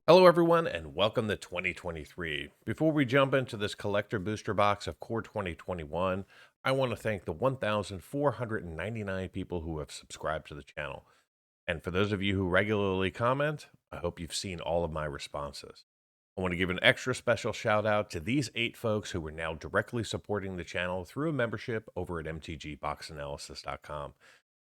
Hello, everyone, and welcome to 2023. Before we jump into this collector booster box of Core 2021, I want to thank the 1,499 people who have subscribed to the channel. And for those of you who regularly comment, I hope you've seen all of my responses. I want to give an extra special shout out to these 8 folks who are now directly supporting the channel through a membership over at mtgboxanalysis.com.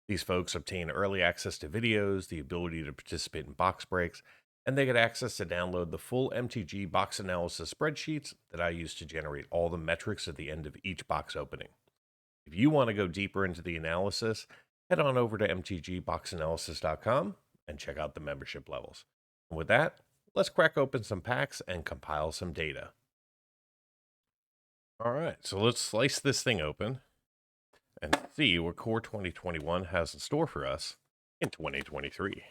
These folks obtain early access to videos, the ability to participate in box breaks, and they get access to download the full MTG Box Analysis spreadsheets that I use to generate all the metrics at the end of each box opening. If you want to go deeper into the analysis, head on over to mtgboxanalysis.com and check out the membership levels. And with that, let's crack open some packs and compile some data. All right, so let's slice this thing open and see what Core 2021 has in store for us in 2023.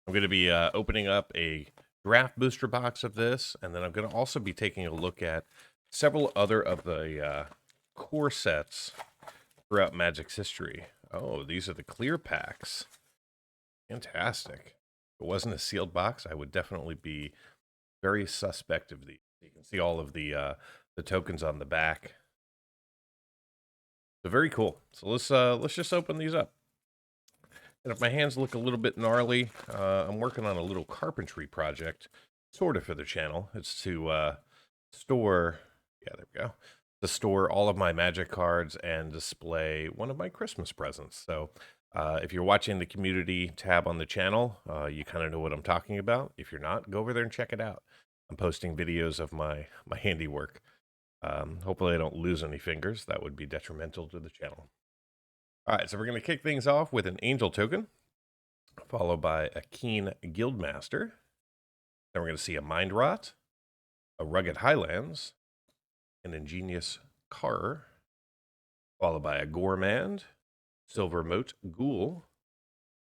I'm going to be opening up a draft booster box of this, and then I'm going to also be taking a look at several other of the core sets throughout Magic's history. Oh, these are the clear packs. Fantastic. If it wasn't a sealed box, I would definitely be very suspect of these. You can see all of the tokens on the back. So very cool. So let's just open these up. And if my hands look a little bit gnarly, I'm working on a little carpentry project, sort of for the channel. It's to store, yeah, there we go, to store all of my Magic cards and display one of my Christmas presents. So if you're watching the community tab on the channel, you kind of know what I'm talking about. If you're not, go over there and check it out. I'm posting videos of my handiwork. Hopefully I don't lose any fingers. That would be detrimental to the channel. All right, so we're going to kick things off with an Angel token, followed by a Keen Guildmaster. Then we're going to see a Mind Rot, a Rugged Highlands, an Ingenious Carr, followed by a Gourmand, Silver Moat Ghoul.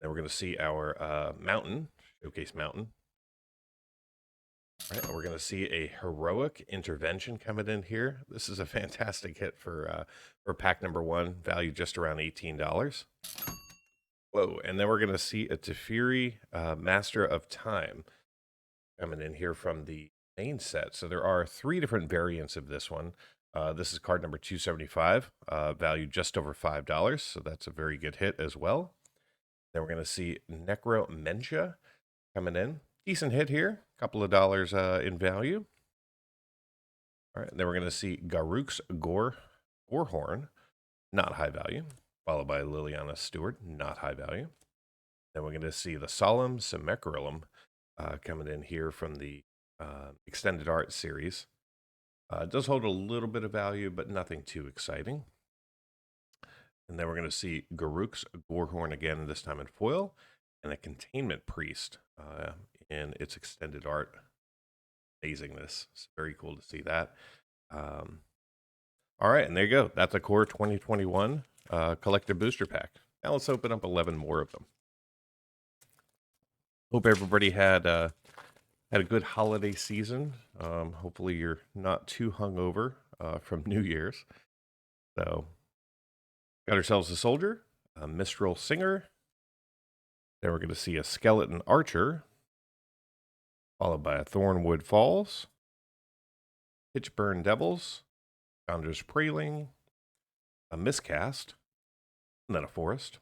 Then we're going to see our Mountain, Showcase Mountain. All right, and we're going to see a Heroic Intervention coming in here. This is a fantastic hit for pack number 1, valued just around $18. Whoa, and then we're going to see a Teferi Master of Time coming in here from the main set. So there are 3 different variants of this one. This is card number 275, valued just over $5. So that's a very good hit as well. Then we're going to see Necromentia coming in. Decent hit here, a couple of dollars in value. All right, then we're going to see Garruk's Gorehorn, not high value, followed by Liliana Stewart, not high value. Then we're going to see the Solemn Simecrilum coming in here from the Extended Art series. It does hold a little bit of value, but nothing too exciting. And then we're going to see Garruk's Gorehorn again, this time in foil, and a Containment Priest in its Extended Art. Amazingness. It's very cool to see that. All right, and there you go. That's a Core 2021 Collector Booster Pack. Now let's open up 11 more of them. Hope everybody had a good holiday season. Hopefully you're not too hungover from New Year's. So, got ourselves a Soldier, a Mistral Singer. Then we're going to see a Skeleton Archer, followed by a Thornwood Falls, Pitchburn Devils, Founder's Praling, a Miscast, and then a Forest.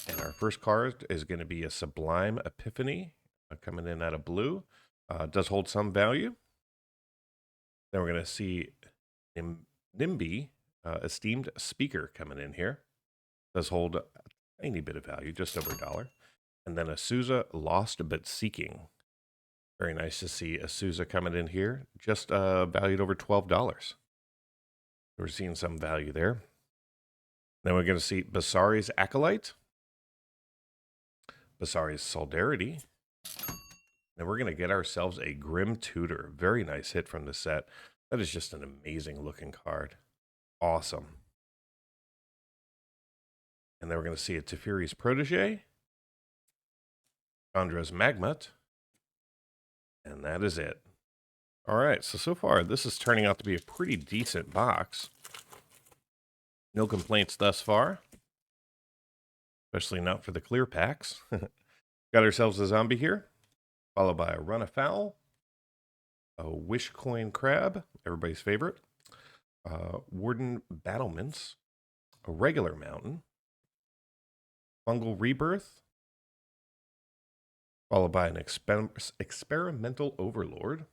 And our first card is going to be a Sublime Epiphany, coming in out of blue. Does hold some value. Then we're going to see NIMBY, Esteemed Speaker, coming in here. Does hold a tiny bit of value, just over $1. And then a Souza Lost But Seeking. Very nice to see a Souza coming in here, just valued over $12. We're seeing some value there. Then we're going to see Basari's Acolyte, Basari's Solidarity. Then we're going to get ourselves a Grim Tutor. Very nice hit from the set. That is just an amazing looking card. Awesome. And then we're going to see a Teferi's Protege, Chandra's Magmut, and that is it. All right, so far, this is turning out to be a pretty decent box. No complaints thus far, especially not for the clear packs. Got ourselves a zombie here, followed by a Run Afoul, a Wish Coin Crab, everybody's favorite, Warden Battlements, a regular mountain, Fungal Rebirth, followed by an Experimental Overlord.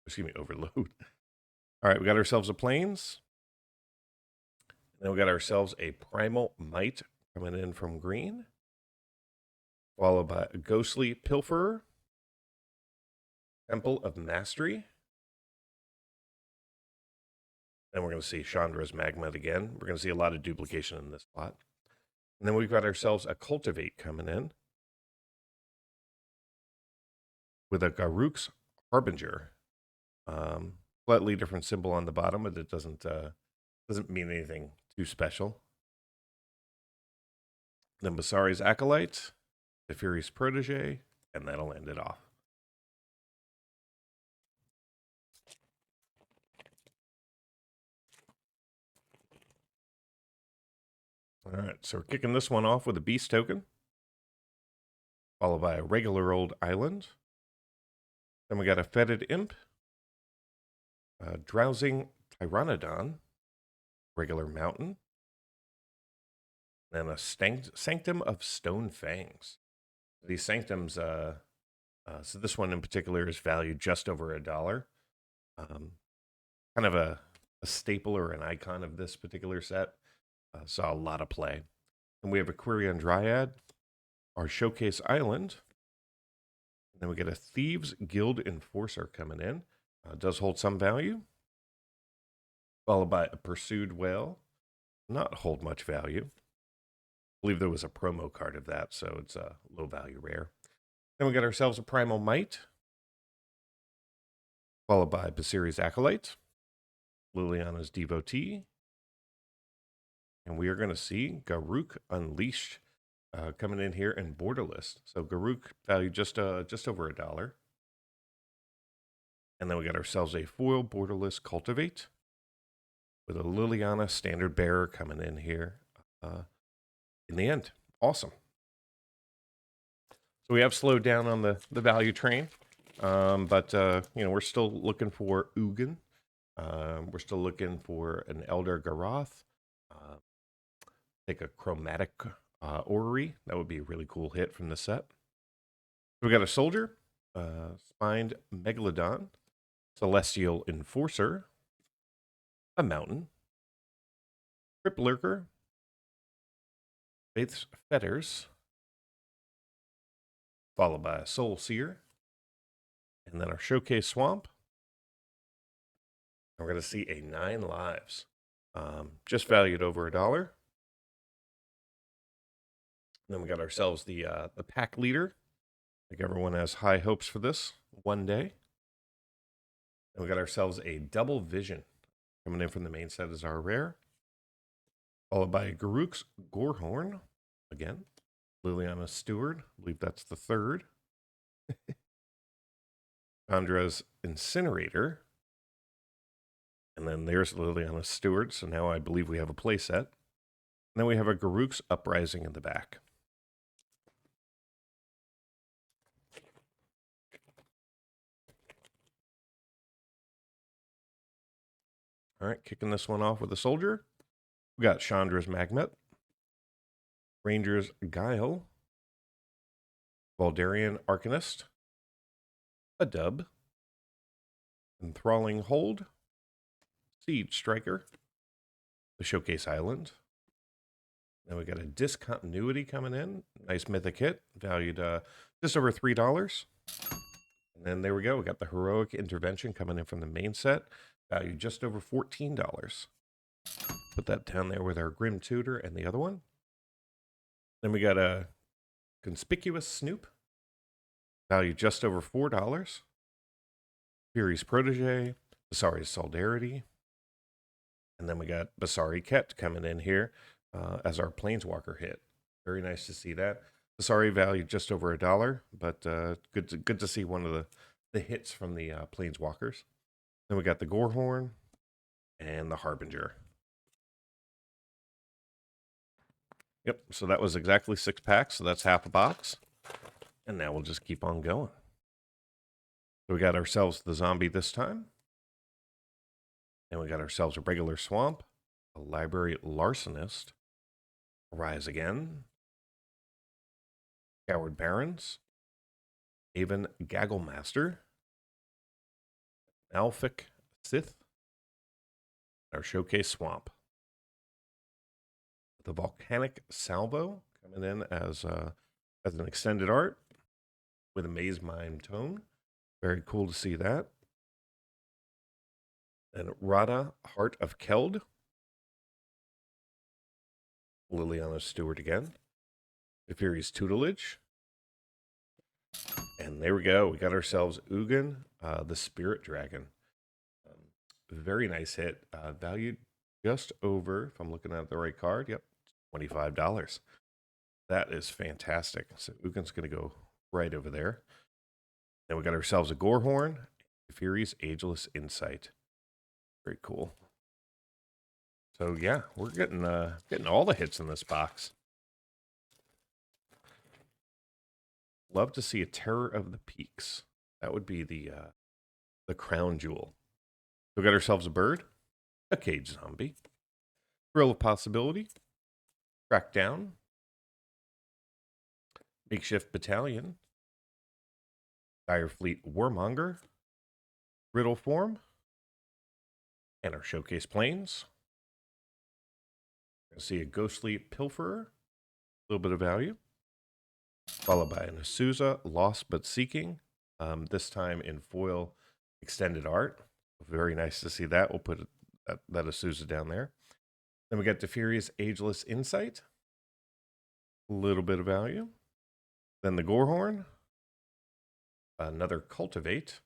Excuse me, Overload. All right, we got ourselves a Plains. Then we got ourselves a Primal Might coming in from green, followed by a Ghostly Pilferer, Temple of Mastery. Then we're going to see Chandra's Magma again. We're going to see a lot of duplication in this spot. And then we've got ourselves a Cultivate coming in with a Garruk's Harbinger. Slightly different symbol on the bottom, but it doesn't mean anything too special. Then Basari's Acolyte, the Fury's Protege, and that'll end it off. All right, so we're kicking this one off with a Beast token, followed by a regular old Island. Then we got a Fetid Imp, a Drowsing Tyrannodon, regular Mountain, and a Sanctum of Stone Fangs. These Sanctums, so this one in particular is valued just over $1. Kind of a staple or an icon of this particular set. Saw a lot of play. And we have a Quirion Dryad, our Showcase Island. And then we get a Thieves Guild Enforcer coming in. Does hold some value. Followed by a Pursued Whale. Not hold much value. I believe there was a promo card of that, so it's a low value rare. Then we got ourselves a Primal Might. Followed by Basari's Acolyte. Liliana's Devotee. And we are going to see Garruk Unleashed coming in here in Borderless. So Garruk valued just over $1. And then we got ourselves a foil Borderless Cultivate with a Liliana Standard Bearer coming in here in the end. Awesome. So we have slowed down on the value train, but we're still looking for Ugin. We're still looking for an Elder Garoth. Take a Chromatic Orrery. That would be a really cool hit from the set. We got a Soldier, Spined Megalodon, Celestial Enforcer, a Mountain, Crypt Lurker, Faith's Fetters, followed by a Soul Seer, and then our Showcase Swamp. And we're going to see a 9 lives, just valued over $1. Then we got ourselves the pack leader. I think everyone has high hopes for this one day. And we got ourselves a Double Vision coming in from the main set as our rare. Followed by Garruk's Gorehorn again. Liliana Steward, I believe that's the third. Chandra's Incinerator. And then there's Liliana Steward. So now I believe we have a play set. And then we have a Garruk's Uprising in the back. All right, kicking this one off with a Soldier. We got Chandra's Magmet, Ranger's Guile, Valdarian Arcanist, a Dub, Enthralling Hold, Siege Striker, the Showcase Island. Then we got a Discontinuity coming in. Nice mythic hit, valued just over $3. And then there we go. We got the Heroic Intervention coming in from the main set, valued just over $14. Put that down there with our Grim Tutor and the other one. Then we got a Conspicuous Snoop, valued just over $4. Fury's Protege, Basari's Solidarity. And then we got Basari Ket coming in here as our Planeswalker hit. Very nice to see that. Basari valued just over $1, but good to see one of the hits from the Planeswalkers. Then we got the Gorehorn and the Harbinger. Yep, so that was exactly 6 packs, so that's half a box. And now we'll just keep on going. So we got ourselves the zombie this time. And we got ourselves a regular swamp, a library larcenist, rise again, coward barons, Haven Gagglemaster, Alphic Sith, our showcase swamp. The volcanic salvo coming in as an extended art with a maze mime tone. Very cool to see that. And Rada, Heart of Keld. Liliana Stewart again. Fury's Tutelage. And there we go. We got ourselves Ugin, the Spirit Dragon. Very nice hit. Valued just over, if I'm looking at the right card, yep, $25. That is fantastic. So Ugin's going to go right over there. Then we got ourselves a Gorehorn, Fury's Ageless Insight. Very cool. So yeah, we're getting all the hits in this box. Love to see a Terror of the Peaks. That would be the crown jewel. So we got ourselves a bird, a cage zombie, Thrill of Possibility, Crackdown, Makeshift Battalion, Direfleet Warmonger, Riddle Form, and our showcase planes. We're going to see a Ghostly Pilferer, a little bit of value, followed by an Azusa, Lost But Seeking, this time in foil extended art. Very nice to see that. We'll put that Azusa down there. Then we got Fury's Ageless Insight, a little bit of value. Then the Gorehorn, another Cultivate,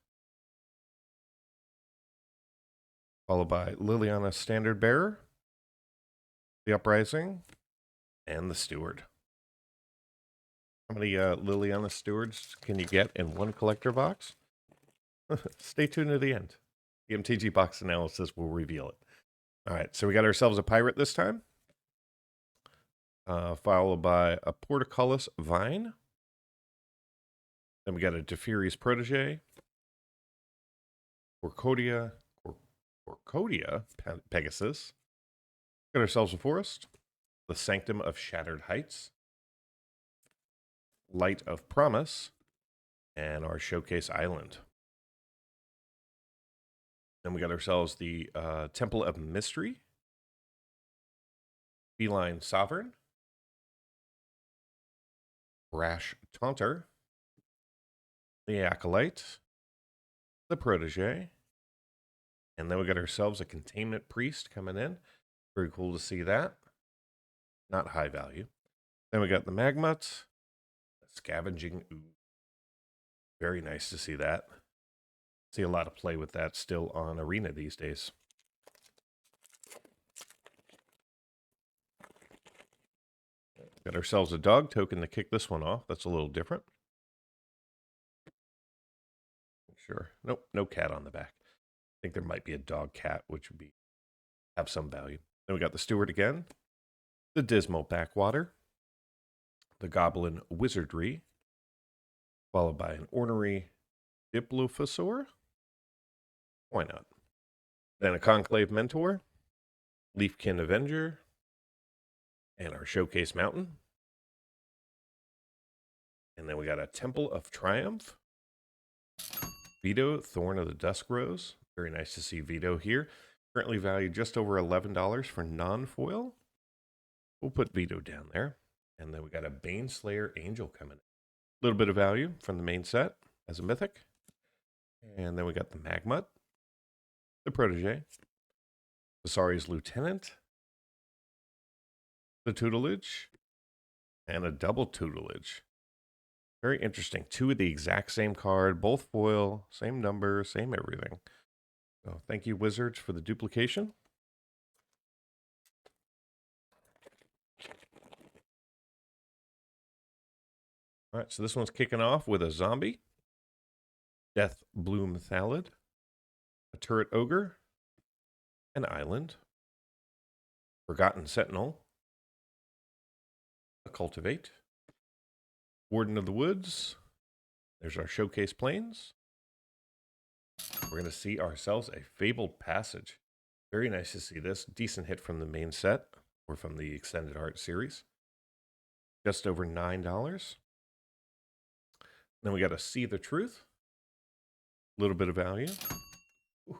followed by Liliana Standard Bearer, the Uprising, and the Steward. How many Liliana Stewards can you get in one collector box? Stay tuned to the end. The MTG Box Analysis will reveal it. All right, so we got ourselves a Pirate this time, followed by a Portcullis Vine. Then we got a Fury's Protege, Orcodia Pegasus. Got ourselves a Forest, the Sanctum of Shattered Heights, Light of Promise, and our Showcase Island. Then we got ourselves the Temple of Mystery, Feline Sovereign, Brash Taunter, the Acolyte, the Protege, and then we got ourselves a Containment Priest coming in. Very cool to see that. Not high value. Then we got the Magmut, Scavenging Ooze. Very nice to see that. See a lot of play with that still on Arena these days. Got ourselves a dog token to kick this one off. That's a little different. Sure. Nope, no cat on the back. I think there might be a dog cat, which would have some value. Then we got the Steward again, the Dismal Backwater, the Goblin Wizardry, followed by an Ornery Diplophosaur. Why not? Then a Conclave Mentor, Leafkin Avenger, and our Showcase Mountain. And then we got a Temple of Triumph, Vito, Thorn of the Dusk Rose. Very nice to see Vito here. Currently valued just over $11 for non-foil. We'll put Vito down there. And then we got a Baneslayer Angel coming in. A little bit of value from the main set as a mythic. And then we got the Magmut, the Protege, Vasari's Lieutenant, the Tutelage, and a double Tutelage. Very interesting. Two of the exact same card, both foil, same number, same everything. So thank you, Wizards, for the duplication. All right, so this one's kicking off with a zombie, Death Bloom Thallid, a Turret Ogre, an Island, Forgotten Sentinel, a Cultivate, Warden of the Woods, There's our showcase planes. We're going to see ourselves a Fabled Passage. Very nice to see this. Decent hit from the main set or from the extended art series. Just over $9. Then we got to See the Truth. A little bit of value.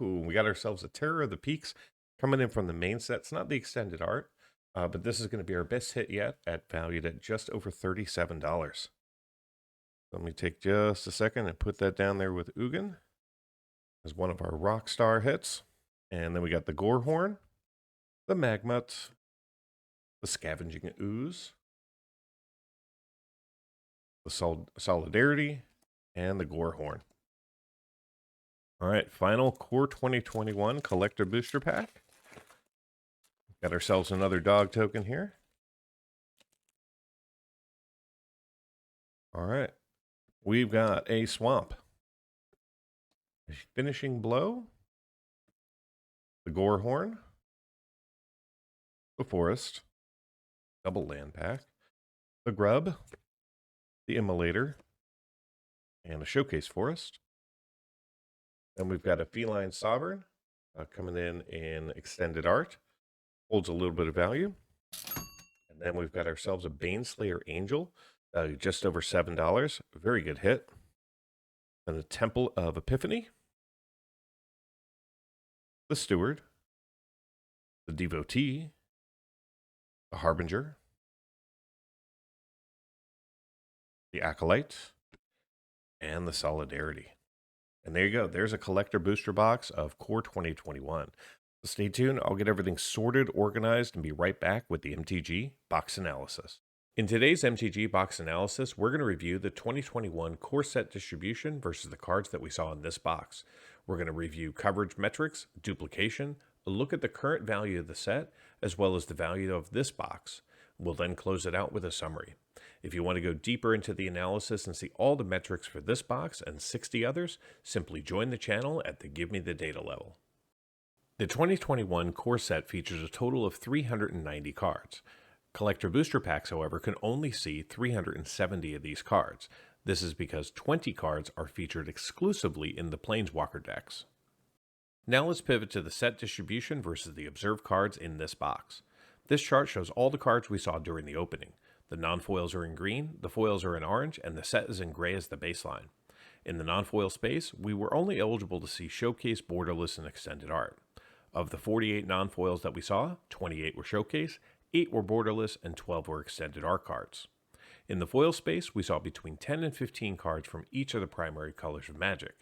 Ooh, we got ourselves a Terror of the Peaks coming in from the main set. It's not the extended art, but this is going to be our best hit yet, valued at just over $37. Let me take just a second and put that down there with Ugin as one of our rock star hits. And then we got the Gorehorn, the Magmut, the Scavenging Ooze, the Solidarity, and the Gorehorn. All right, final Core 2021 Collector Booster Pack. Got ourselves another dog token here. All right, we've got a Swamp, a Finishing Blow, the Gorehorn, the Forest, double land pack, the Grub, the Immolator, and a Showcase Forest. Then we've got a Feline Sovereign coming in extended art. Holds a little bit of value. And then we've got ourselves a Baneslayer Angel, just over $7. Very good hit. Then a Temple of Epiphany, the Steward, the Devotee, the Harbinger, the Acolyte, and the Solidarity. And there you go. There's a collector booster box of Core 2021. So stay tuned. I'll get everything sorted, organized, and be right back with the MTG Box Analysis. In today's MTG Box Analysis, we're going to review the 2021 core set distribution versus the cards that we saw in this box. We're going to review coverage metrics, duplication, a look at the current value of the set, as well as the value of this box. We'll then close it out with a summary. If you want to go deeper into the analysis and see all the metrics for this box and 60 others, simply join the channel at the Give Me the Data level. The 2021 core set features a total of 390 cards. Collector booster packs, however, can only see 370 of these cards. This is because 20 cards are featured exclusively in the Planeswalker decks. Now let's pivot to the set distribution versus the observed cards in this box. This chart shows all the cards we saw during the opening. The non-foils are in green, the foils are in orange, and the set is in gray as the baseline. In the non-foil space, we were only eligible to see Showcase, Borderless, and Extended Art. Of the 48 non-foils that we saw, 28 were Showcase, 8 were Borderless, and 12 were Extended Art cards. In the foil space, we saw between 10 and 15 cards from each of the primary colors of Magic.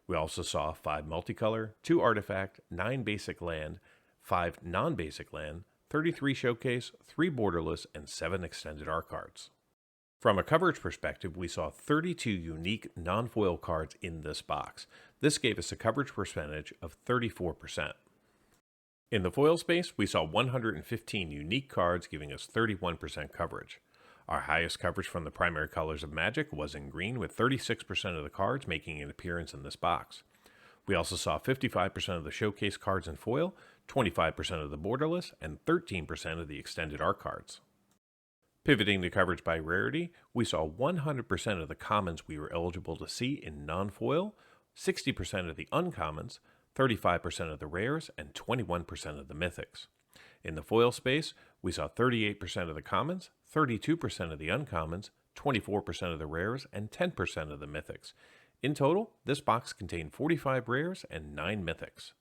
We also saw 5 multicolor, 2 artifact, 9 basic land, 5 non-basic land, 33 Showcase, 3 Borderless, and 7 Extended Art cards. From a coverage perspective, we saw 32 unique non-foil cards in this box. This gave us a coverage percentage of 34%. In the foil space, we saw 115 unique cards, giving us 31% coverage. Our highest coverage from the primary colors of Magic was in green, with 36% of the cards making an appearance in this box. We also saw 55% of the Showcase cards in foil, 25% of the Borderless, and 13% of the Extended Art cards. Pivoting to coverage by rarity, we saw 100% of the commons we were eligible to see in non-foil, 60% of the uncommons, 35% of the rares, and 21% of the mythics. In the foil space, we saw 38% of the commons, 32% of the uncommons, 24% of the rares, and 10% of the mythics. In total, this box contained 45 rares and 9 mythics.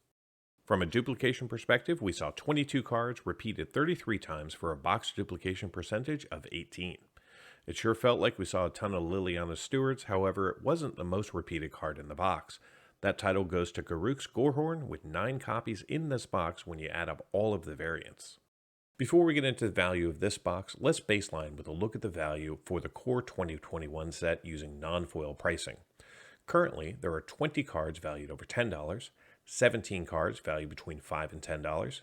From a duplication perspective, we saw 22 cards repeated 33 times for a box duplication percentage of 18. It sure felt like we saw a ton of Liliana Stewards, however, it wasn't the most repeated card in the box. That title goes to Garruk's Gorehorn with 9 copies in this box when you add up all of the variants. Before we get into the value of this box, let's baseline with a look at the value for the Core 2021 set using non-foil pricing. Currently, there are 20 cards valued over $10, 17 cards valued between $5 and $10,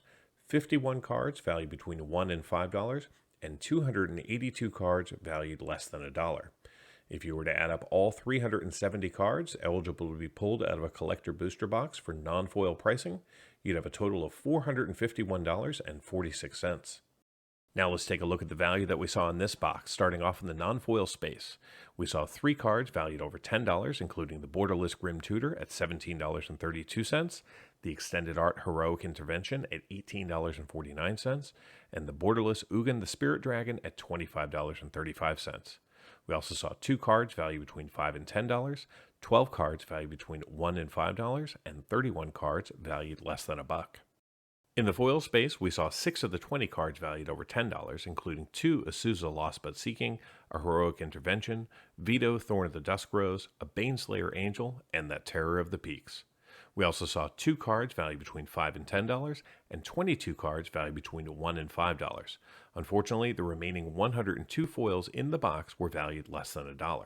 51 cards valued between $1 and $5, and 282 cards valued less than $1. If you were to add up all 370 cards eligible to be pulled out of a collector booster box for non-foil pricing, you'd have a total of $451.46. Now let's take a look at the value that we saw in this box, starting off in the non-foil space. We saw 3 cards valued over $10, including the Borderless Grim Tutor at $17.32, the Extended Art Heroic Intervention at $18.49, and the Borderless Ugin the Spirit Dragon at $25.35. We also saw 2 cards valued between $5 and $10, 12 cards valued between $1 and $5, and 31 cards valued less than $1. In the foil space, we saw 6 of the 20 cards valued over $10, including 2 Azusa Lost But Seeking, a Heroic Intervention, Vito Thorn of the Dusk Rose, a Baneslayer Angel, and that Terror of the Peaks. We also saw 2 cards valued between $5 and $10, and 22 cards valued between $1 and $5. Unfortunately, the remaining 102 foils in the box were valued less than $1.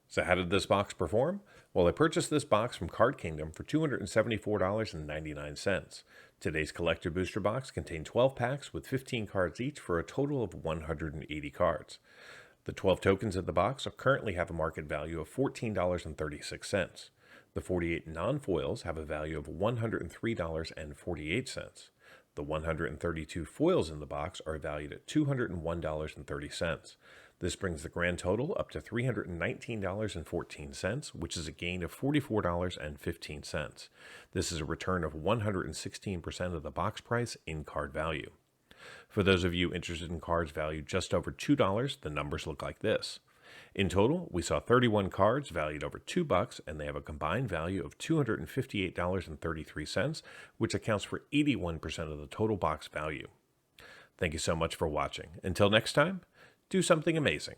So how did this box perform? Well, I purchased this box from Card Kingdom for $274.99. Today's Collector Booster Box contained 12 packs with 15 cards each for a total of 180 cards. The 12 tokens in the box currently have a market value of $14.36. The 48 non-foils have a value of $103.48. The 132 foils in the box are valued at $201.30. This brings the grand total up to $319.14, which is a gain of $44.15. This is a return of 116% of the box price in card value. For those of you interested in cards valued just over $2, the numbers look like this. In total, we saw 31 cards valued over $2, and they have a combined value of $258.33, which accounts for 81% of the total box value. Thank you so much for watching. Until next time, do something amazing.